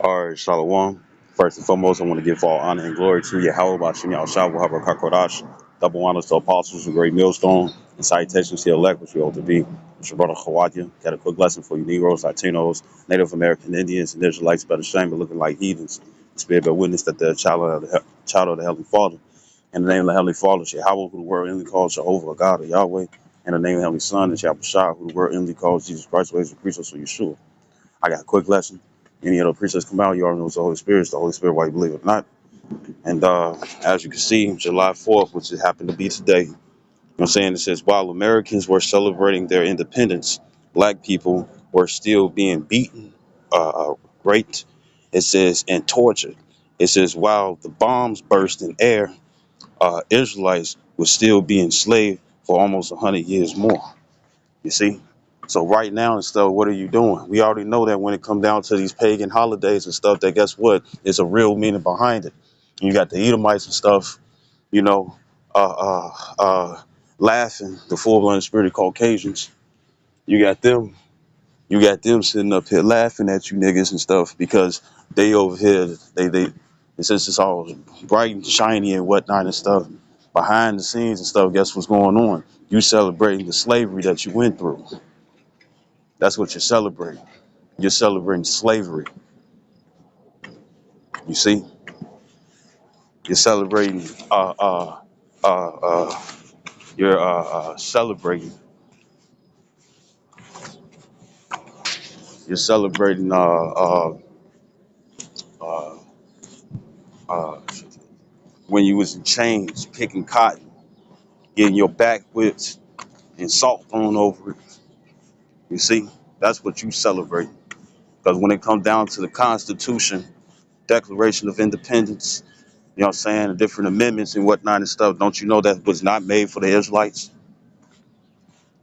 All right, Shalom. First and foremost, I want to give all honor and glory to Yahweh Bashim Yahushua Habakkuk. Double honors to apostles, a great millstone, and salutations to the elect, which we ought to be. It's your brother Khawaja. Got a quick lesson for you Negroes, Latinos, Native American Indians, and Israelites better shame but looking like heathens. Spirit bear witness that they're a child of the Heavenly Father. In the name of the Heavenly Father, Yahweh, who the world inly calls Jehovah, God or Yahweh. In the name of the Heavenly Son, and Yahweh, who the world inly calls Jesus Christ, who is the priest of Yeshua. I got a quick lesson. Any of the preachers come out, you already know it's the Holy Spirit. It's the Holy Spirit, whether you believe it or not. And as you can see, July 4th, which it happened to be today, you know what I'm saying? It says, while Americans were celebrating their independence, black people were still being beaten, raped, it says, and tortured. It says, while the bombs burst in air, Israelites were still being enslaved for almost 100 years more. You see? So right now and stuff, what are you doing? We already know that when it comes down to these pagan holidays and stuff, that guess what? There's a real meaning behind it. You got the Edomites and stuff, you know, laughing, the full-blown spirited Caucasians. You got them, sitting up here laughing at you niggas and stuff because they over here, it says it's all bright and shiny and whatnot and stuff. Behind the scenes and stuff, guess what's going on? You celebrating the slavery that you went through. That's what you're celebrating. You're celebrating slavery. You see, you're celebrating. You're celebrating. You're celebrating. Uh, uh, when you was in chains, picking cotton, getting your back whipped and salt thrown over it. You see, that's what you celebrate. Because when it comes down to the Constitution, Declaration of Independence, you know what I'm saying, the different amendments and whatnot and stuff, don't you know that was not made for the Israelites?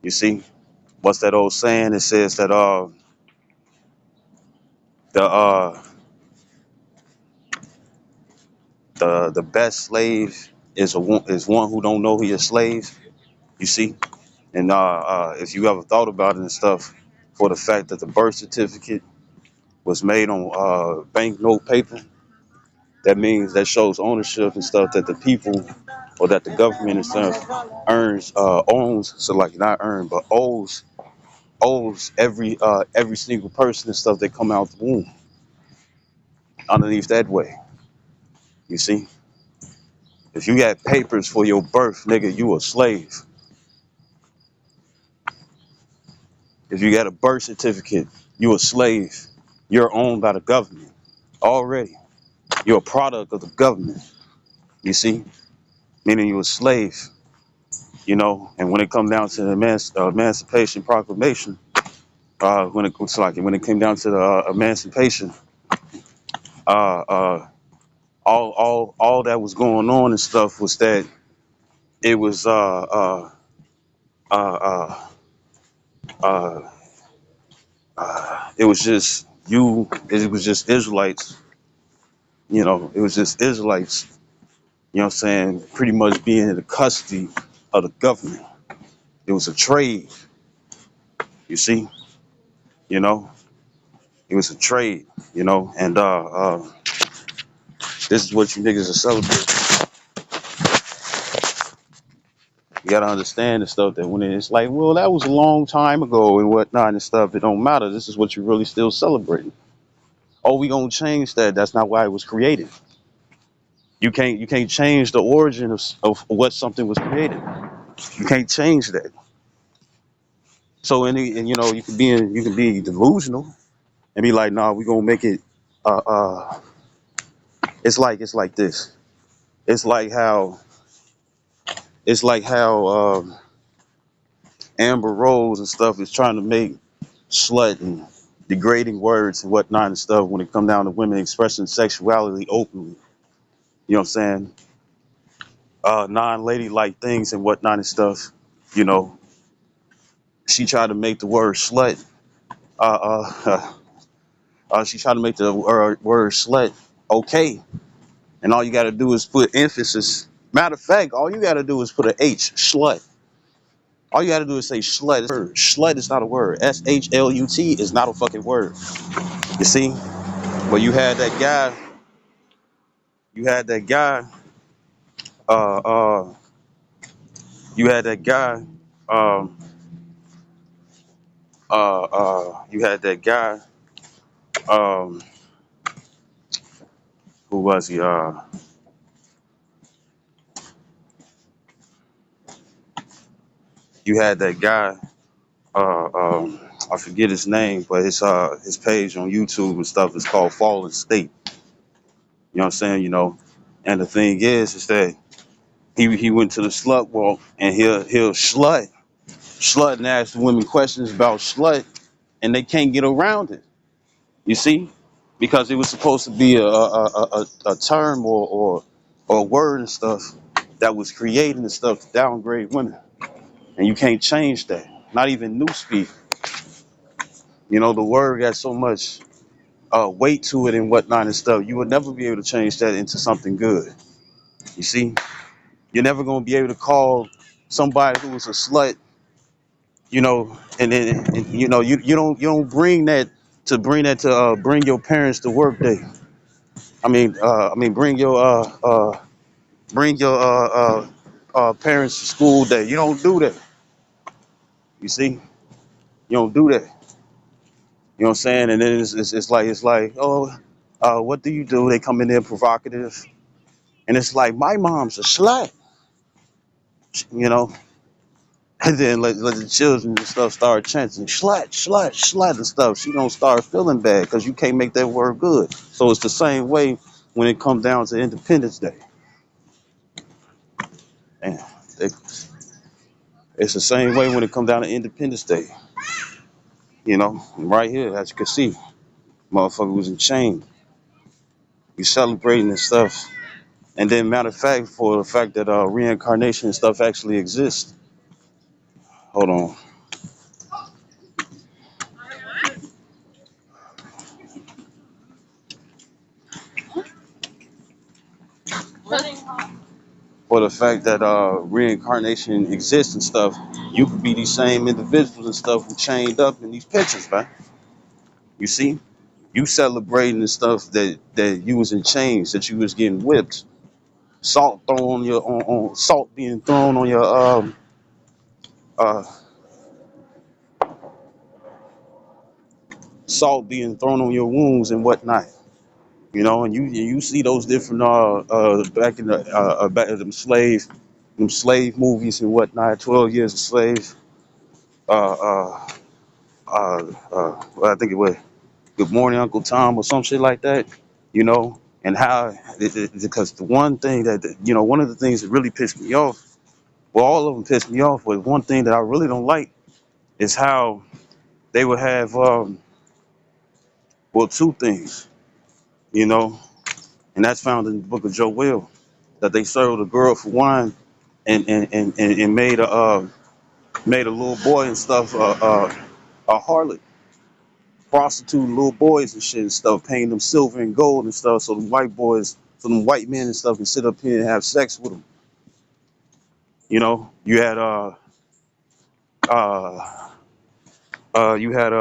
You see, what's that old saying? It says that the uh the best slave is one who don't know he a slave. You see, and if you ever thought about it and stuff, for the fact that the birth certificate was made on banknote paper, that means that shows ownership and stuff that the people or that the government and stuff owns. So like not earn, but owes every single person and stuff that come out the womb underneath that way. You see, if you got papers for your birth, nigga, you a slave. If you got a birth certificate, you a slave. You're owned by the government already. You're a product of the government. You see, meaning you a slave. You know, and when it comes down to the Emancipation Proclamation, when it came down to the emancipation, uh, uh, all that was going on and stuff was that it was uh, uh, uh, it was just you. It was just Israelites. You know, it was just Israelites. You know what I'm saying? Pretty much being in the custody of the government. It was a trade. You see? You know, it was a trade. You know, and this is what you niggas are celebrating. You gotta understand and stuff that when it's like, well, that was a long time ago and whatnot and stuff. It don't matter. This is what you're really still celebrating. Oh, we gonna change that. That's not why it was created. You can't change the origin of what something was created. You can't change that. So and you know you can be delusional and be like, nah, we gonna make it. Uh, uh, it's like this. It's like how it's like how Amber Rose and stuff is trying to make slut and degrading words and whatnot and stuff when it come down to women expressing sexuality openly. You know what I'm saying? Non-ladylike things and whatnot and stuff. You know, she tried to make the word slut. She tried to make the word slut okay, and all you got to do is put emphasis. Matter of fact, all you got to do is put an H, slut. All you got to do is say slut. Slut is not a word. SHLUT is not a fucking word. You see? But you had that guy, uh, uh, you had that guy, um, you had that guy, um, who was he? You had that guy, I forget his name, but his page on YouTube and stuff is called Fallen State. You know what I'm saying? You know, and the thing is that he went to the slut walk and he'll slut and ask the women questions about slut and they can't get around it. You see, because it was supposed to be a term or a word and stuff that was created and stuff to downgrade women, and you can't change that. Not even newspeak. You know, the word got so much weight to it and whatnot and stuff. You would never be able to change that into something good. You see, you're never gonna be able to call somebody who was a slut, you know, and you know you don't bring that to bring your parents to work day. Bring your parents to school day. You don't do that. You see, you don't do that. You know what I'm saying? And then it's like oh, what do you do? They come in there provocative, and it's like my mom's a slut, you know. And then let the children and stuff start chanting slut, slut, slut and stuff. She don't start feeling bad because you can't make that word good. So it's the same way when it comes down to Independence Day. And it's the same way when it comes down to Independence Day. You know, right here, as you can see, motherfucker was in chain. You celebrating and stuff. And then, matter of fact, for the fact that reincarnation and stuff actually exists. Hold on. For the fact that reincarnation exists and stuff, you could be these same individuals and stuff who chained up in these pictures, man. You see, you celebrating the stuff that you was in chains, that you was getting whipped, salt thrown on your on salt being thrown on your uh salt being thrown on your wounds and whatnot. You know, and you see those different back in the back of them slave movies and whatnot, 12 Years a Slave. Uh, uh, well, I think it was Good Morning Uncle Tom or some shit like that. You know, and how because the one thing you know, one of the things that really pissed me off, well, all of them pissed me off, but one thing that I really don't like is how they would have well, two things, you know, and that's found in the book of Joel, that they served a girl for wine and made a little boy and stuff a harlot, prostituting little boys and shit and stuff, paying them silver and gold and stuff, so them white men and stuff can sit up here and have sex with them. You know, uh, you had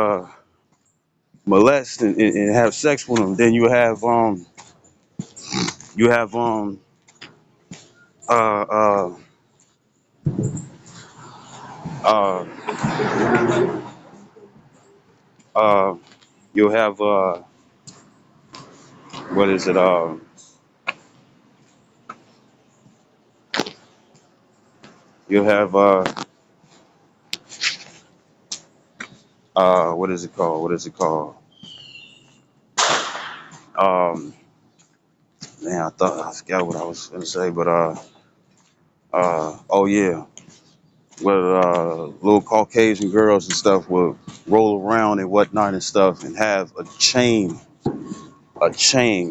molest and have sex with them. Then you have uh, uh, uh, uh, you'll have what is it? You'll have what is it called? What is it called? Um, Man, I forgot what I was gonna say, but oh yeah, where little Caucasian girls and stuff would roll around and whatnot and stuff, and have a chain,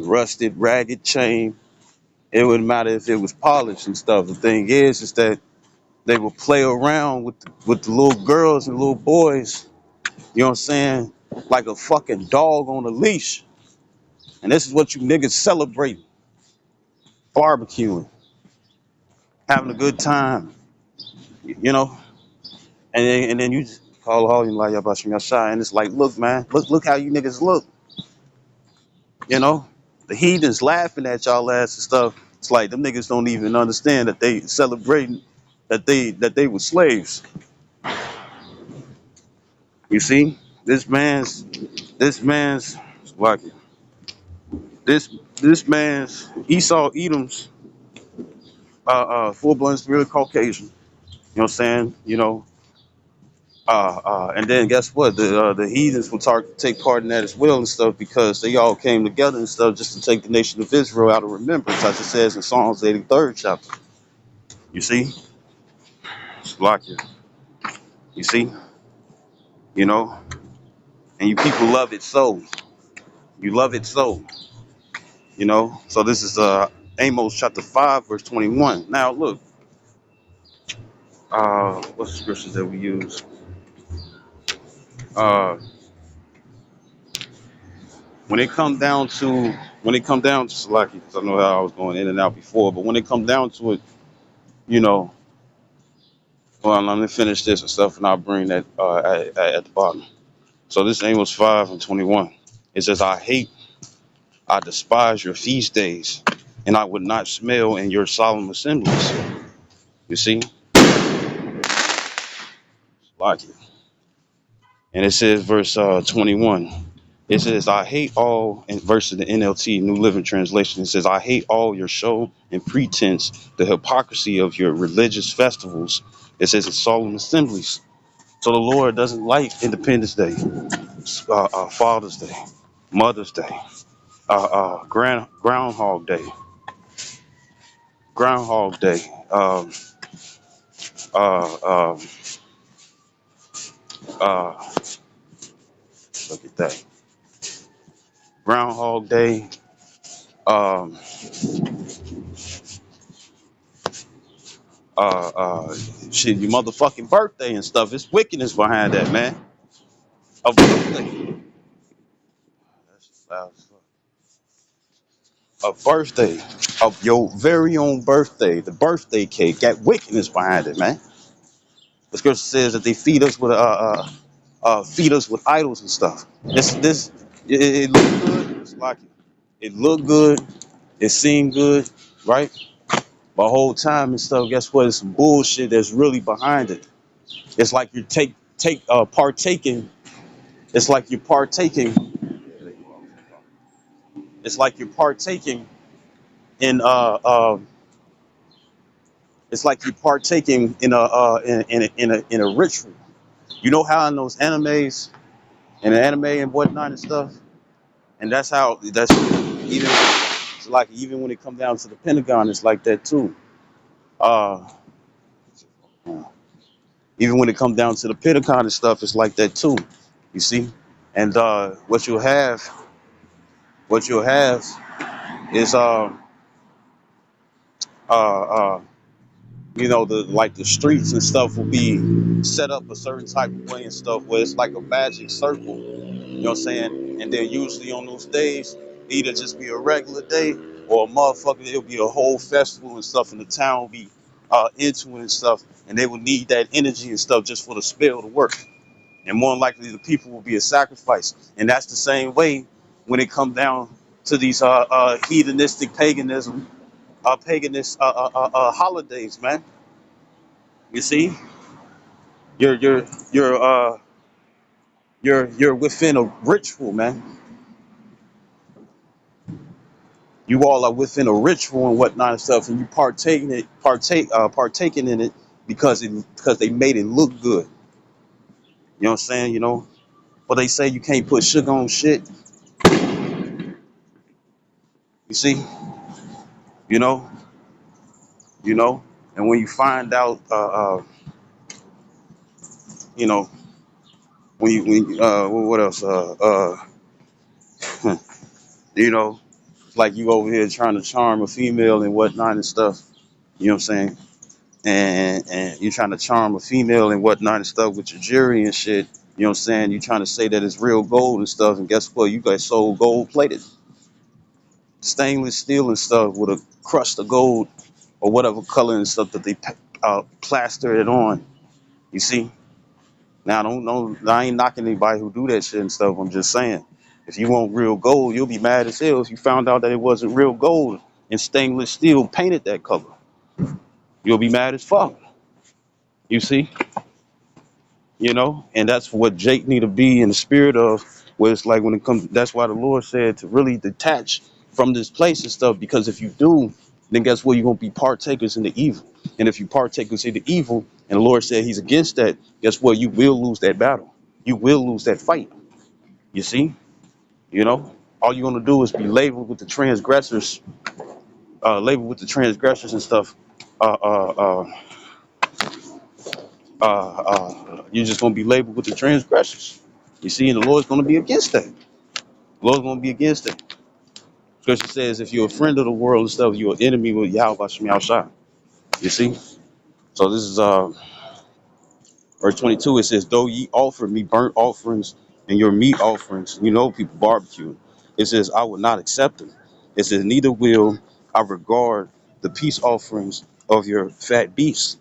rusted, ragged chain. It wouldn't matter if it was polished and stuff. The thing is that they would play around with the little girls and little boys. You know what I'm saying? Like a fucking dog on a leash. And this is what you niggas celebrate: barbecuing, having a good time. You know. And then you just call all you like about Yashai, and it's like, look, man, look how you niggas look. You know, the heathens laughing at y'all ass and stuff. It's like them niggas don't even understand that they celebrating that they were slaves. You see, this man's like this man's Esau Edom's full blood real Caucasian. You know what I'm saying? And then guess what? The heathens will take part in that as well and stuff because they all came together and stuff just to take the nation of Israel out of remembrance, as it says in Psalms 83rd chapter. You see, Slovakia. You see, you know, and you people love it so. You love it so. So this is Amos chapter 5 verse 21. Now look, what's the scriptures that we use? Uh, when it come down to Slovakia, because I know how I was going in and out before, but when it come down to it, you know, well, let me finish this and stuff, and I'll bring that at the bottom. So this is Amos 5 and 21. It says, I despise your feast days, and I would not smell in your solemn assemblies. You see, like it. And it says, verse 21. It says, I hate all, in verse of the NLT, New Living Translation, it says, I hate all your show and pretense, the hypocrisy of your religious festivals. It says, it's solemn assemblies. So the Lord doesn't like Independence Day, Father's Day, Mother's Day, Groundhog Day, uh, uh, uh, look at that, Groundhog Day, um, uh, uh, shit, your motherfucking birthday and stuff. It's wickedness behind that, man. A birthday, that's loud as fuck. A birthday of your very own birthday, the birthday cake, got wickedness behind it, man. The scripture says that they feed us with idols and stuff. It looked good. It's like it looked good. It seemed good, right? But whole time and stuff. Guess what? It's some bullshit that's really behind it. It's like you're partaking. It's like you're partaking. It's like you're partaking in It's like you're partaking in a ritual. You know how in those animes and the anime and whatnot and stuff, and that's even it's like even when it comes down to the Pentagon, it's like that too. Uh, Even when it comes down to the Pentagon and stuff, it's like that too. You see, and what you'll have is uh, uh, the streets and stuff will be set up a certain type of way and stuff where it's like a magic circle. You know what I'm saying? And then usually on those days, either just be a regular day or a motherfucker, it'll be a whole festival and stuff, and the town will be into it and stuff, and they will need that energy and stuff just for the spell to work. And more than likely, the people will be a sacrifice. And that's the same way when it comes down to these heathenistic paganist holidays, man. You see, you're you're you're you're within a ritual, man. You all are within a ritual and whatnot and stuff, and you partaking in it because they made it look good. You know what I'm saying? But they say you can't put sugar on shit. You see, you know, you know, and when you find out, you know, what else, you know, like you over here trying to charm a female and whatnot and stuff. You know what I'm saying? And you're trying to charm a female and whatnot and stuff with your jewelry and shit. You know what I'm saying? You're trying to say that it's real gold and stuff, and guess what? You guys sold gold plated, stainless steel and stuff with a crust of gold or whatever color and stuff that they plaster it on. You see? Now, I don't know. I ain't knocking anybody who do that shit and stuff. I'm just saying, If you want real gold, you'll be mad as hell if you found out that it wasn't real gold and stainless steel painted that color. You'll be mad as fuck. You see, and that's what Jake need to be in the spirit of. Where it's like when it comes, that's why the Lord said to really detach from this place and stuff. Because if you do, then guess what? You're gonna be partakers in the evil. And if you partakers in the evil, and the Lord said He's against that, guess what? You will lose that battle. You will lose that fight. You see, all you're gonna do is be labeled with the transgressors, and stuff. Uh, uh, uh, you're just gonna be labeled with the transgressors. You see, and the Lord's gonna be against that. The Lord's gonna be against that. Scripture says, if you're a friend of the world and stuff, you're an enemy with Yahweh Shem Shai. You see? So this is verse 22. It says, though ye offer me burnt offerings and your meat offerings, people barbecue. It says, I will not accept them. It says, neither will I regard the peace offerings of your fat beasts.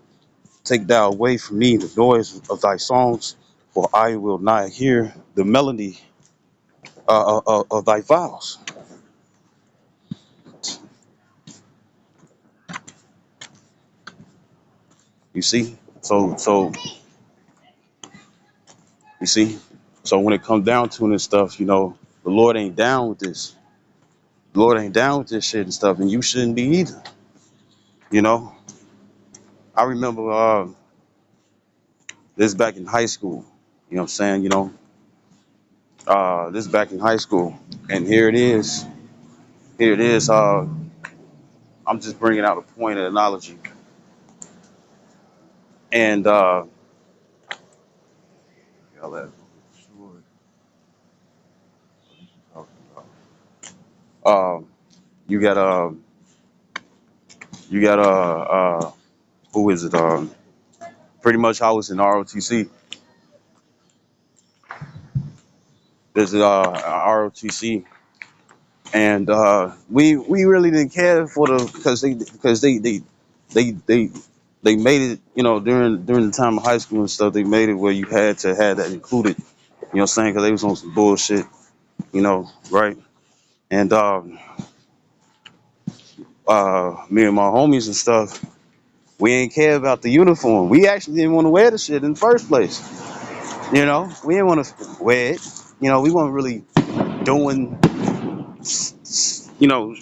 Take thou away from me the noise of thy songs, for I will not hear the melody of thy vows. You see? So you see? So when it comes down to it and stuff, the Lord ain't down with this. The Lord ain't down with this shit and stuff, and you shouldn't be either. You know? I remember this back in high school. You know what I'm saying? This back in high school. And here it is. Here it is. I'm just bringing out a point, an analogy. And y'all have sure talking about. You got who is it? Pretty much I was in ROTC. There's ROTC, and we really didn't care for the because they made it, during the time of high school and stuff. They made it where you had to have that included. You know what I'm saying? Because they was on some bullshit. Right? And me and my homies and stuff, we ain't care about the uniform. We actually didn't want to wear the shit in the first place. We didn't want to wear it. We weren't really doing, you know,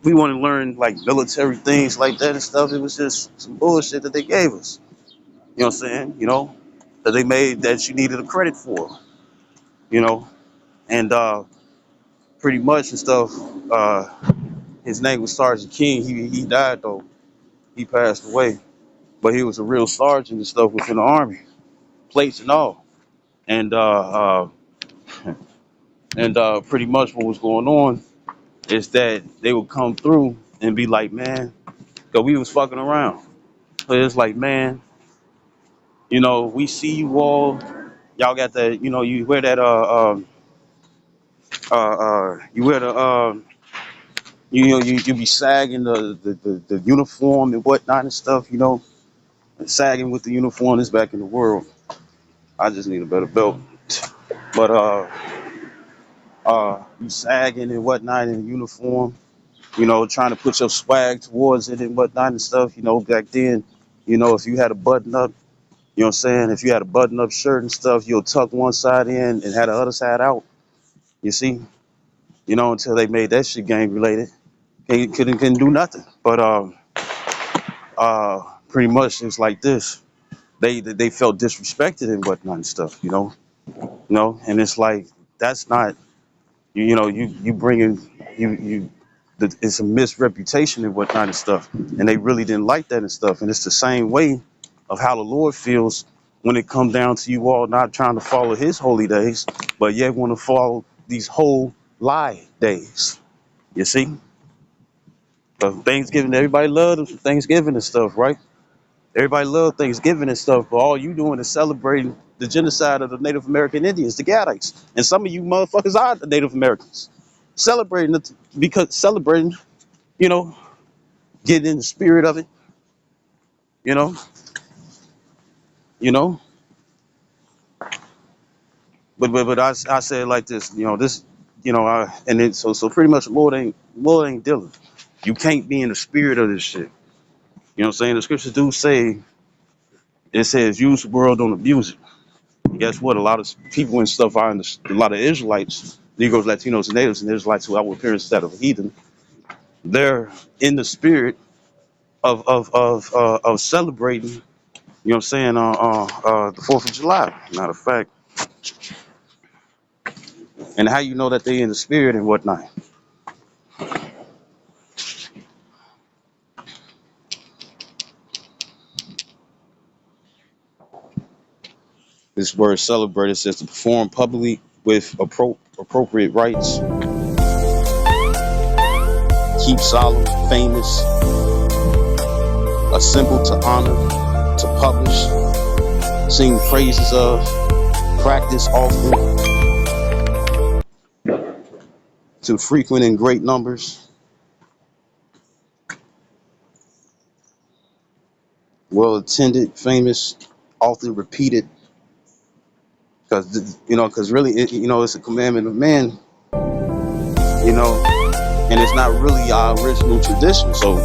we want to learn like military things like that and stuff. It was just some bullshit that they gave us. You know what I'm saying? That they made that you needed a credit for. You know, and pretty much and stuff. His name was Sergeant King. He died though. He passed away, but he was a real sergeant and stuff within the army, plates and all. And pretty much what was going on is that they would come through and be like, man, because we was fucking around. So it's like, man, we see you all. Y'all got that, you wear that, you wear the, you be sagging the uniform and whatnot and stuff, sagging with the uniform is back in the world. I just need a better belt. But, you sagging and whatnot in the uniform, trying to put your swag towards it and whatnot and stuff, back then, if you had a button up, you know what I'm saying? If you had a button up shirt and stuff, you'll tuck one side in and had the other side out. You see? Until they made that shit gang related. Couldn't do nothing. But pretty much it's like this. They felt disrespected and whatnot and stuff, and it's like that's not you bringing you it's a misreputation and whatnot and stuff, and they really didn't like that and stuff, and it's the same way of how the Lord feels when it comes down to you all not trying to follow His holy days, but yet want to follow these whole lie days. You see, Thanksgiving, everybody loves Thanksgiving and stuff, right? Everybody loves Thanksgiving and stuff, but all you doing is celebrating the genocide of the Native American Indians, the Gadites, and some of you motherfuckers are the Native Americans, celebrating it because celebrating, you know, getting in the spirit of it, you know, you know. But I say it like this, this. And then so pretty much Lord ain't dealing. You can't be in the spirit of this shit. You know what I'm saying? The scriptures do say, it says use the world, don't abuse it. And guess what? A lot of people and stuff are a lot of Israelites, Negroes, Latinos, and natives, and Israelites who outward appearance instead of heathen. They're in the spirit of celebrating. You know what I'm saying? The 4th of July. Matter of fact, and how you know that they in the spirit and whatnot. This word celebrated says to perform publicly with appropriate rites, keep solemn, famous, assemble to honor, to publish, sing praises of, practice often, to frequent in great numbers, well attended, famous, often repeated, because really, it's a commandment of man, you know, and it's not really our original tradition. So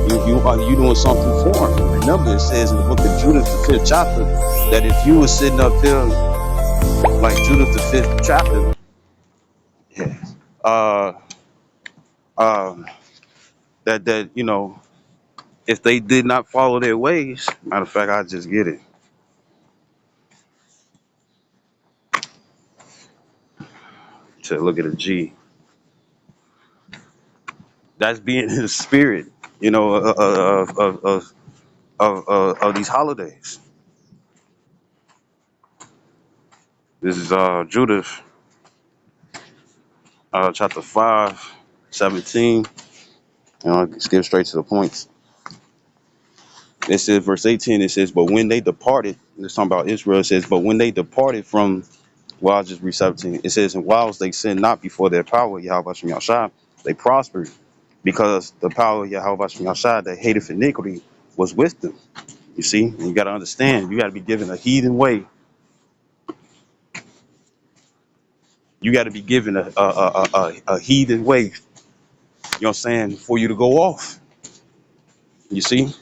you doing something foreign. Remember, it says in the book of Judith, the 5th chapter, that if you were sitting up there like Judith, the 5th chapter, yeah, uh, um, that if they did not follow their ways, matter of fact, I just get it to look at a G. That's being in the spirit, of these holidays. This is Judith, chapter 5:17. Skip straight to the points. It says, verse 18. It says, but when they departed, and it's talking about Israel. It says, but when they departed from, well, I'll just read 17. It says, and whilst they sinned not before their power, Yahweh Shem Yahshai, they prospered, because the power of Yahweh Shem Yahshai that hated iniquity was with them. You see, and you got to understand, you got to be given a heathen way. You got to be given a heathen way, you know what I'm saying, for you to go off. You see,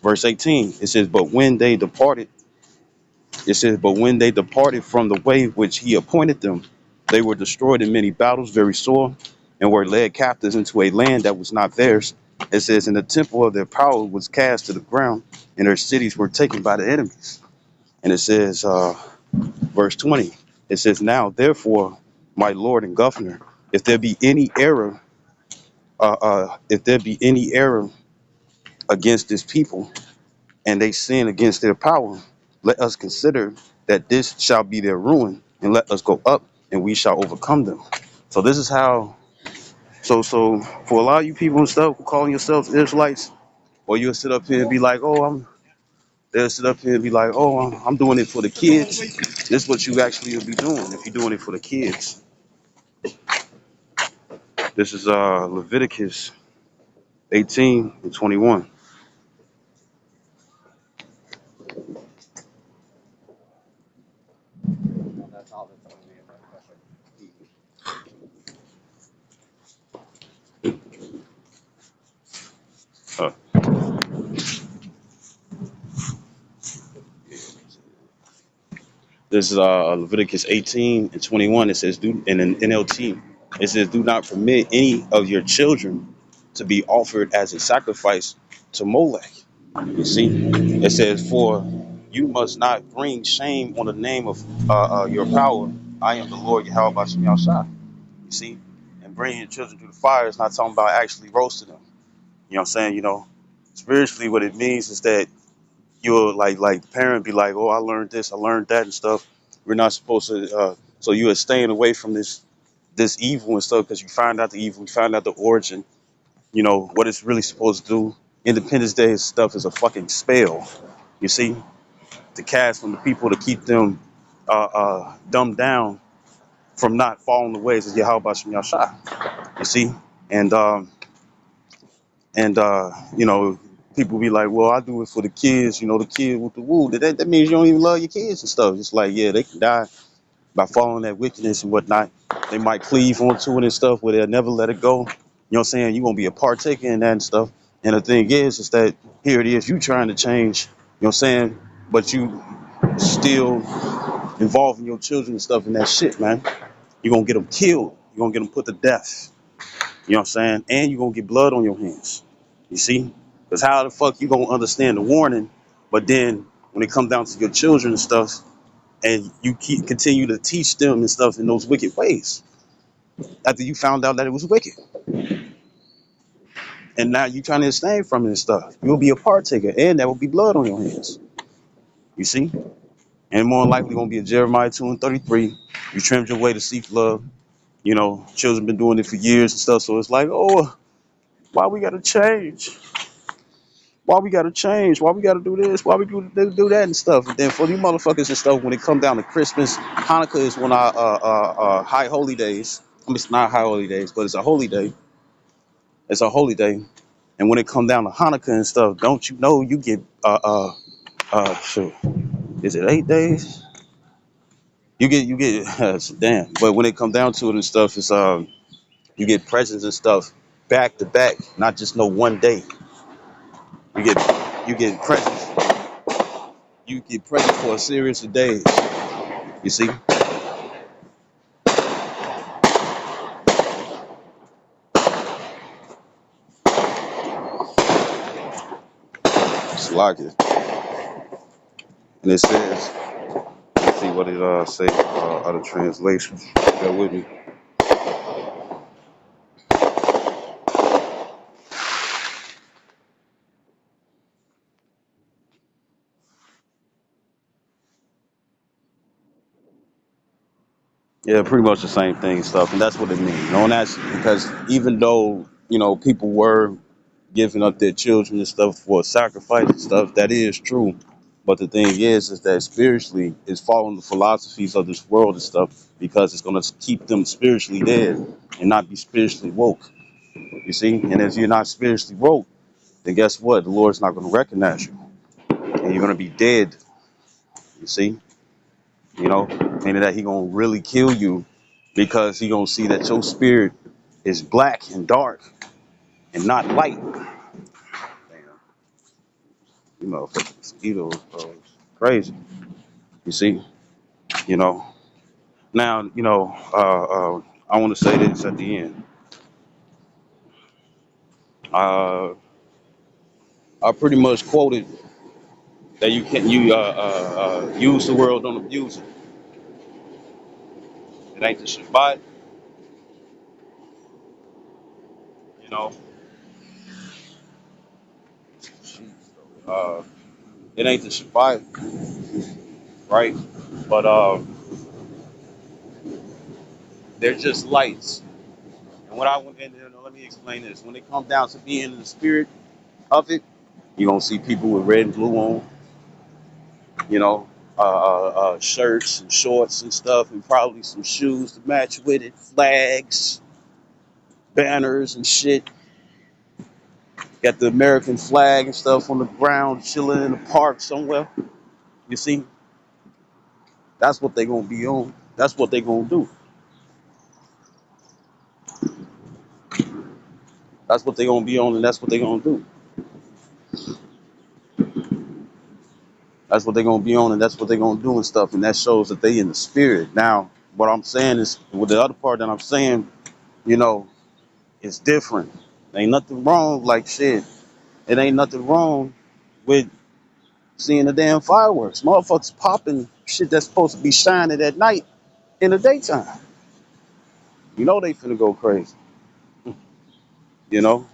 verse 18, it says, but when they departed, it says, but when they departed from the way which he appointed them, they were destroyed in many battles, very sore, and were led captives into a land that was not theirs. It says, and the temple of their power was cast to the ground, and their cities were taken by the enemies. And it says, verse 20, it says, now therefore, my Lord and Governor, if there be any error, against this people, and they sin against their power, let us consider that this shall be their ruin, and let us go up, and we shall overcome them. So this is how. So for a lot of you people and stuff who calling yourselves Israelites, or you'll sit up here and be like, oh, they'll sit up here and be like, oh, I'm doing it for the kids. This is what you actually will be doing if you're doing it for the kids. This is Leviticus 18:21. Uh, This is Leviticus 18:21. It says, "Do in an NLT, it says, do not permit any of your children to be offered as a sacrifice to Molech." You see, it says, "For you must not bring shame on the name of your power. I am the Lord Yahweh Bashem Yahshai." You see, and bringing your children through the fire is not talking about actually roasting them. You know what I'm saying? Spiritually, what it means is that you'll like the parent be like, oh, I learned this, I learned that and stuff. We're not supposed to so you are staying away from this evil and stuff because you find out the evil, you find out the origin, what it's really supposed to do. Independence Day stuff is a fucking spell, you see, to cast from the people to keep them dumbed down from not following the ways of Yahweh Bashem Yahshai, you see. And people be like, well, I do it for the kids, the kid with the woo. That means you don't even love your kids and stuff. It's like, yeah, they can die by following that wickedness and whatnot. They might cleave onto it and stuff where they'll never let it go. You know what I'm saying? You're gonna be a partaker in that and stuff. And the thing is that here it is, you trying to change, you know what I'm saying? But you still involving your children and stuff in that shit, man. You're gonna get them killed. You're gonna get them put to death. You know what I'm saying? And you're gonna get blood on your hands. You see? Because how the fuck you gonna understand the warning, but then when it comes down to your children and stuff, and you continue to teach them and stuff in those wicked ways after you found out that it was wicked, and now you trying to abstain from it and stuff, you'll be a partaker, and there will be blood on your hands. You see? And more than likely gonna be a Jeremiah 2:33. You trimmed your way to seek love. You know, children been doing it for years and stuff, so it's like, oh, why we gotta change? Why we gotta change? Why we gotta do this? Why we do that and stuff? And then for you motherfuckers and stuff, when it come down to Christmas, Hanukkah is one of our high holy days. I mean, it's not high holy days, but it's a holy day. It's a holy day. And when it come down to Hanukkah and stuff, don't you know you get shoot, is it 8 days? You get damn. But when it come down to it and stuff, it's you get presents and stuff back to back, not just no one day. You get presents. You get presents for a series of days. You see, it's like it, and it says, let's see what it say other translations. Bear with me. Yeah, pretty much the same thing and stuff, and that's what it means. You know, and that's because even though people were giving up their children and stuff for sacrifice and stuff, that is true. But the thing is that spiritually, it's following the philosophies of this world and stuff because it's gonna keep them spiritually dead and not be spiritually woke. You see, and if you're not spiritually woke, then guess what? The Lord's not gonna recognize you, and you're gonna be dead. You see, meaning that He gonna really kill you because He gonna see that your spirit is black and dark and not light. Damn, you motherfucking mosquitoes, bro. It's crazy. You see, you know. Now, I want to say this at the end. Uh, I pretty much quoted that you use the world, don't abuse it. It ain't the Shabbat, you know. Uh, it ain't the Shabbat, right? But they're just lights. And what I want, and let me explain this. When it comes down to being in the spirit of it, you're gonna see people with red and blue on, you know, shirts and shorts and stuff, and probably some shoes to match with it, flags, banners and shit. Got the American flag and stuff on the ground, chilling in the park somewhere. You see, that's what they gonna be on. That's what they gonna do. That's what they gonna be on, and that's what they gonna do. That's what they gonna be on, and that's what they gonna do and stuff. And that shows that they in the spirit. Now, what I'm saying is, with the other part that I'm saying, you know, it's different. Ain't nothing wrong, like shit. It ain't nothing wrong with seeing the damn fireworks. Motherfuckers popping shit that's supposed to be shining at night in the daytime. You know they finna go crazy. You know,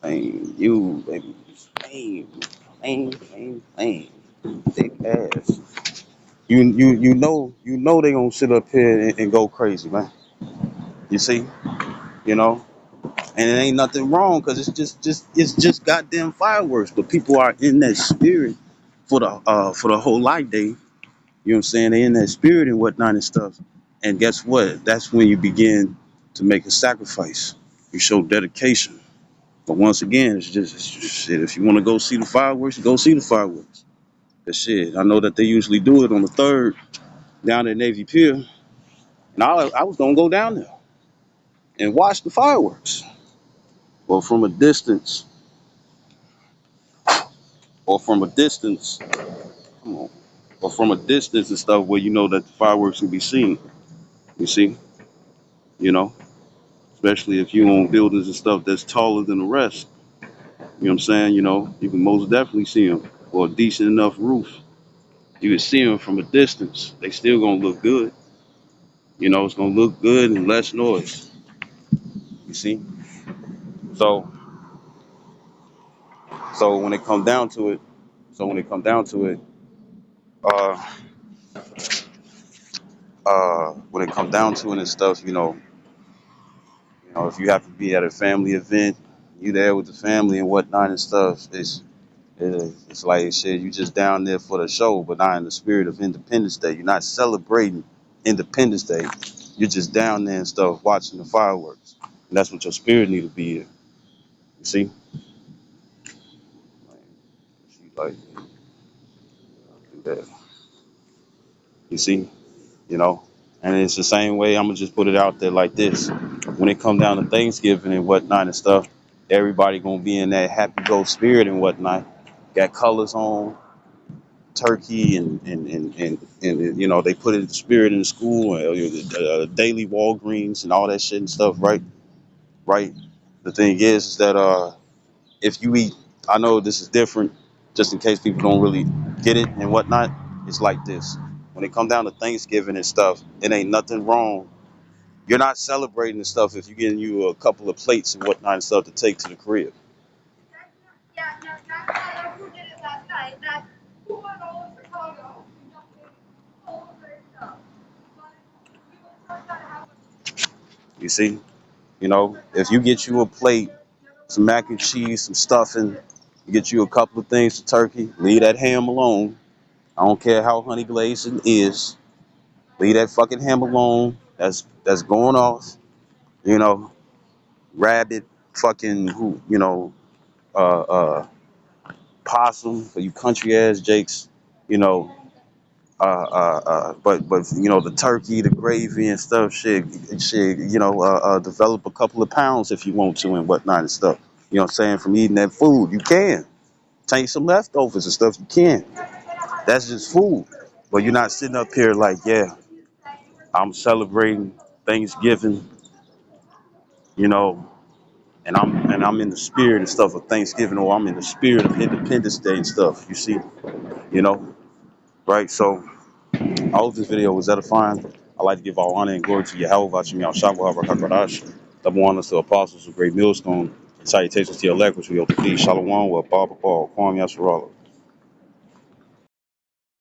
ain't you, baby, ain't thick ass. You know they gonna sit up here and go crazy, man. You see, you know, and it ain't nothing wrong because it's just goddamn fireworks. But people are in that spirit for the whole life day. You know what I'm saying? They in that spirit and whatnot and stuff. And guess what? That's when you begin to make a sacrifice. You show dedication. But once again, it's just shit. If you want to go see the fireworks, go see the fireworks. But shit, I know that they usually do it on the third down at Navy Pier. And I was gonna go down there and watch the fireworks, or from a distance, or from a distance. Come on, or from a distance and stuff where you know that the fireworks can be seen. You see, you know, especially if you own buildings and stuff that's taller than the rest. You know what I'm saying? You know, you can most definitely see them, or a decent enough roof. You can see them from a distance. They still gonna look good. You know, it's gonna look good and less noise. You see? So so when it come down to it, so when it come down to it, uh when it come down to it and stuff, you know, if you have to be at a family event, you there with the family and whatnot and stuff, it's like shit, you just down there for the show, but not in the spirit of Independence Day. You're not celebrating Independence Day. You're just down there and stuff watching the fireworks. And that's what your spirit need to be in. You see? Like do that. You see? You know? And it's the same way, I'm gonna just put it out there like this. When it come down to Thanksgiving and whatnot and stuff, everybody gonna be in that happy go spirit and whatnot. Got colors on, turkey and you know they put it in the spirit in the school, daily Walgreens and all that shit and stuff, right. The thing is that if you eat, I know this is different, just in case people don't really get it and whatnot. It's like this: when it come down to Thanksgiving and stuff, it ain't nothing wrong. You're not celebrating and stuff if you're getting you a couple of plates and whatnot and stuff to take to the crib. You see, you know, if you get you a plate, some mac and cheese, some stuffing, you get you a couple of things to turkey, leave that ham alone. I don't care how honey glazed it is. Leave that fucking ham alone. That's going off. You know, rabbit, fucking who, possum for you country ass jakes. You know, but you know the turkey, the gravy and stuff. Shit. Develop a couple of pounds if you want to and whatnot and stuff. You know what I'm saying? From eating that food, you can take some leftovers and stuff. You can. That's just food. But you're not sitting up here like, yeah, I'm celebrating Thanksgiving, you know, and I'm in the spirit and stuff of Thanksgiving, or I'm in the spirit of Independence Day and stuff. You see, you know, right? So I hope this video was edifying. I'd like to give all honor and glory to Yahweh, Bashim Yahshua, Barakakadash, double honors to apostles of great millstone, and salutations to your elect, which we hope to be. Shalom, wa Baba Paul, Kwam Yasharala.